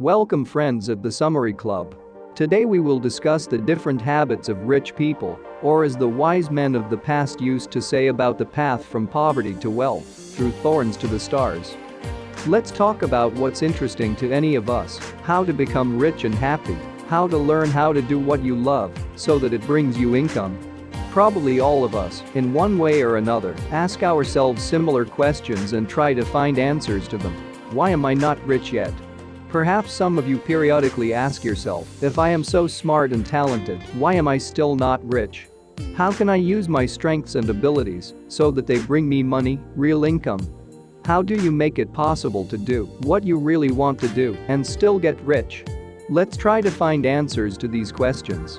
Welcome friends of the Summary Club. Today we will discuss the different habits of rich people, or as the wise men of the past used to say, about the path from poverty to wealth, through thorns to the stars. Let's talk about what's interesting to any of us, how to become rich and happy, how to learn how to do what you love so that it brings you income. Probably all of us, in one way or another, ask ourselves similar questions and try to find answers to them. Why am I not rich yet? Perhaps some of you periodically ask yourself, if I am so smart and talented, why am I still not rich? How can I use my strengths and abilities so that they bring me money, real income? How do you make it possible to do what you really want to do and still get rich? Let's try to find answers to these questions.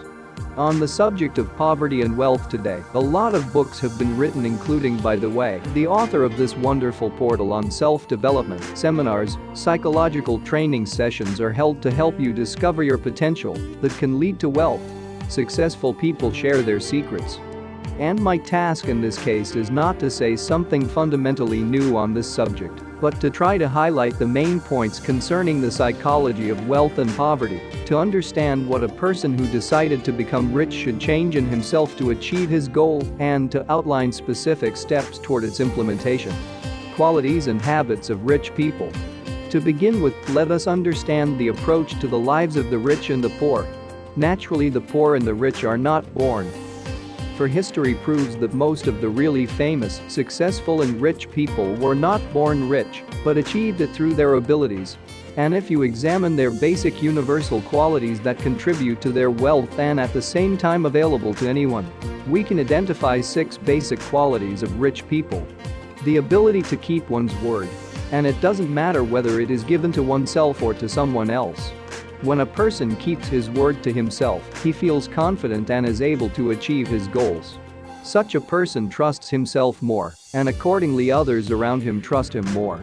On the subject of poverty and wealth today, a lot of books have been written, including, by the way, the author of this wonderful portal on self-development. Seminars, psychological training sessions are held to help you discover your potential that can lead to wealth. Successful people share their secrets. And my task in this case is not to say something fundamentally new on this subject, but to try to highlight the main points concerning the psychology of wealth and poverty, to understand what a person who decided to become rich should change in himself to achieve his goal, and to outline specific steps toward its implementation. Qualities and habits of rich people. To begin with, let us understand the approach to the lives of the rich and the poor. Naturally, the poor and the rich are not born. For history proves that most of the really famous, successful and rich people were not born rich, but achieved it through their abilities. And if you examine their basic universal qualities that contribute to their wealth and at the same time available to anyone, we can identify 6 basic qualities of rich people. The ability to keep one's word. And it doesn't matter whether it is given to oneself or to someone else. When a person keeps his word to himself, he feels confident and is able to achieve his goals. Such a person trusts himself more, and accordingly others around him trust him more.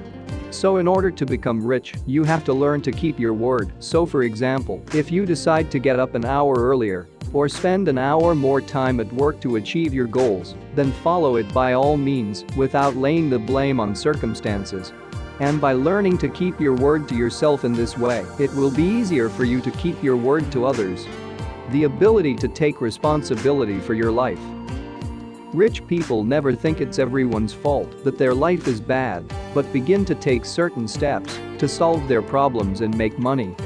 So in order to become rich, you have to learn to keep your word. So for example, if you decide to get up an hour earlier, or spend an hour more time at work to achieve your goals, then follow it by all means, without laying the blame on circumstances. And by learning to keep your word to yourself in this way, it will be easier for you to keep your word to others. The ability to take responsibility for your life. Rich people never think it's everyone's fault that their life is bad, but begin to take certain steps to solve their problems and make money.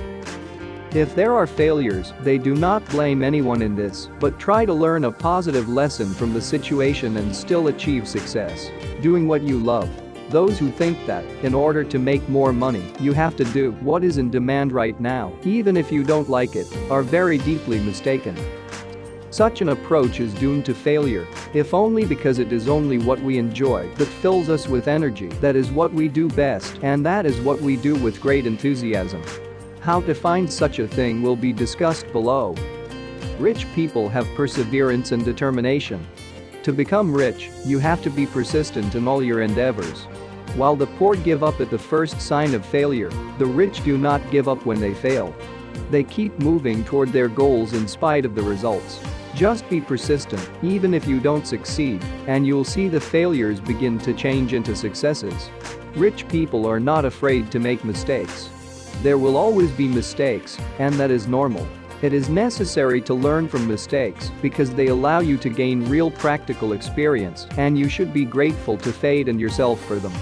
If there are failures, they do not blame anyone in this, but try to learn a positive lesson from the situation and still achieve success. Doing what you love. Those who think that, in order to make more money, you have to do what is in demand right now, even if you don't like it, are very deeply mistaken. Such an approach is doomed to failure, if only because it is only what we enjoy that fills us with energy. That is what we do best, and that is what we do with great enthusiasm. How to find such a thing will be discussed below. Rich people have perseverance and determination. To become rich, you have to be persistent in all your endeavors. While the poor give up at the first sign of failure, the rich do not give up when they fail. They keep moving toward their goals in spite of the results. Just be persistent, even if you don't succeed, and you'll see the failures begin to change into successes. Rich people are not afraid to make mistakes. There will always be mistakes, and that is normal. It is necessary to learn from mistakes because they allow you to gain real practical experience, and you should be grateful to fate and yourself for them.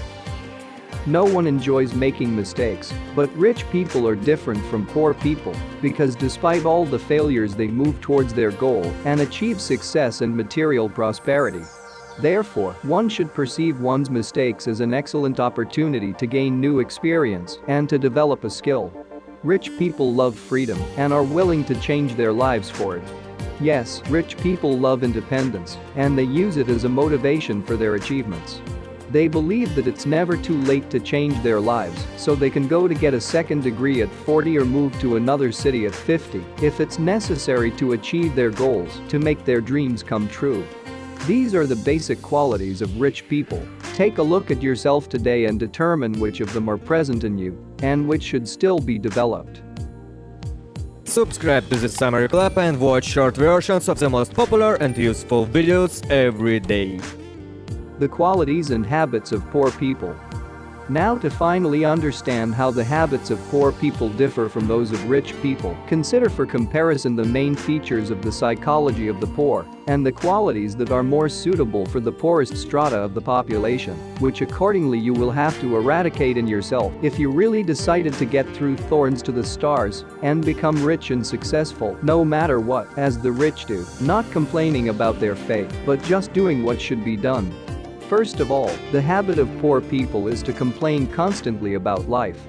No one enjoys making mistakes, but rich people are different from poor people because despite all the failures they move towards their goal and achieve success and material prosperity. Therefore, one should perceive one's mistakes as an excellent opportunity to gain new experience and to develop a skill. Rich people love freedom and are willing to change their lives for it. Yes, rich people love independence, and they use it as a motivation for their achievements. They believe that it's never too late to change their lives, so they can go to get a second degree at 40 or move to another city at 50 if it's necessary to achieve their goals, to make their dreams come true. These are the basic qualities of rich people. Take a look at yourself today and determine which of them are present in you and which should still be developed. Subscribe to the Summary Club and watch short versions of the most popular and useful videos every day. The qualities and habits of poor people. Now to finally understand how the habits of poor people differ from those of rich people, consider for comparison the main features of the psychology of the poor and the qualities that are more suitable for the poorest strata of the population, which accordingly you will have to eradicate in yourself if you really decided to get through thorns to the stars and become rich and successful no matter what, as the rich do, not complaining about their fate, but just doing what should be done. First of all, the habit of poor people is to complain constantly about life.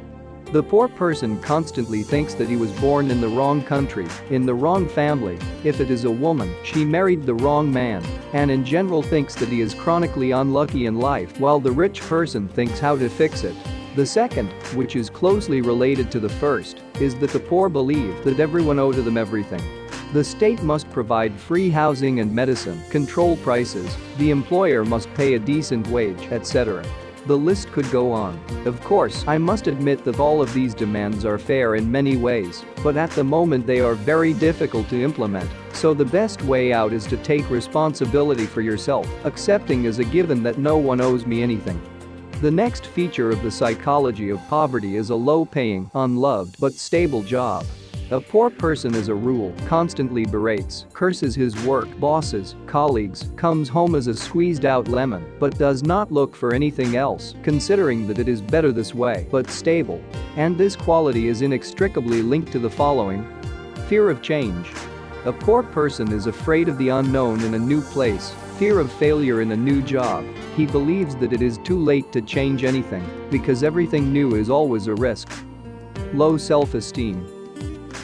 The poor person constantly thinks that he was born in the wrong country, in the wrong family, if it is a woman, she married the wrong man, and in general thinks that he is chronically unlucky in life, while the rich person thinks how to fix it. The second, which is closely related to the first, is that the poor believe that everyone owes to them everything. The state must provide free housing and medicine, control prices, the employer must pay a decent wage, etc. The list could go on. Of course, I must admit that all of these demands are fair in many ways, but at the moment they are very difficult to implement, so the best way out is to take responsibility for yourself, accepting as a given that no one owes me anything. The next feature of the psychology of poverty is a low-paying, unloved, but stable job. A poor person as a rule constantly berates, curses his work, bosses, colleagues, comes home as a squeezed-out lemon, but does not look for anything else, considering that it is better this way, but stable. And this quality is inextricably linked to the following: fear of change. A poor person is afraid of the unknown in a new place, fear of failure in a new job. He believes that it is too late to change anything, because everything new is always a risk. Low self-esteem.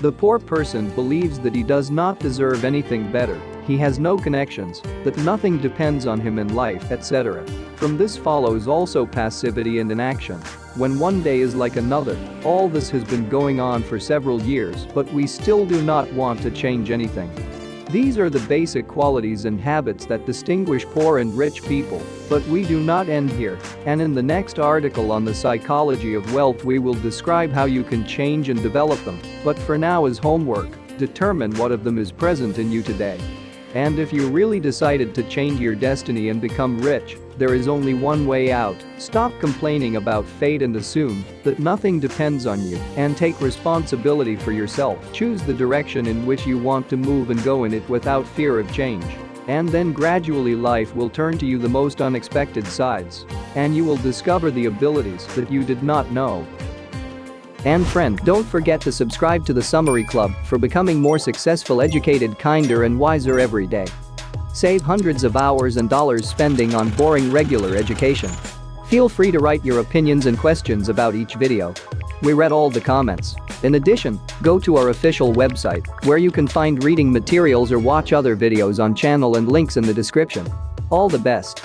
The poor person believes that he does not deserve anything better, he has no connections, that nothing depends on him in life, etc. From this follows also passivity and inaction. When one day is like another, all this has been going on for several years, but we still do not want to change anything. These are the basic qualities and habits that distinguish poor and rich people, but we do not end here, and in the next article on the psychology of wealth we will describe how you can change and develop them, but for now as homework, determine what of them is present in you today. And if you really decided to change your destiny and become rich, there is only one way out: stop complaining about fate and assume that nothing depends on you, and take responsibility for yourself. Choose the direction in which you want to move and go in it without fear of change. And then gradually life will turn to you the most unexpected sides, and you will discover the abilities that you did not know. And friend, don't forget to subscribe to the Summary Club for becoming more successful, educated, kinder and wiser every day. Save hundreds of hours and dollars spending on boring regular education. Feel free to write your opinions and questions about each video. We read all the comments. In addition, go to our official website, where you can find reading materials or watch other videos on channel and links in the description. All the best.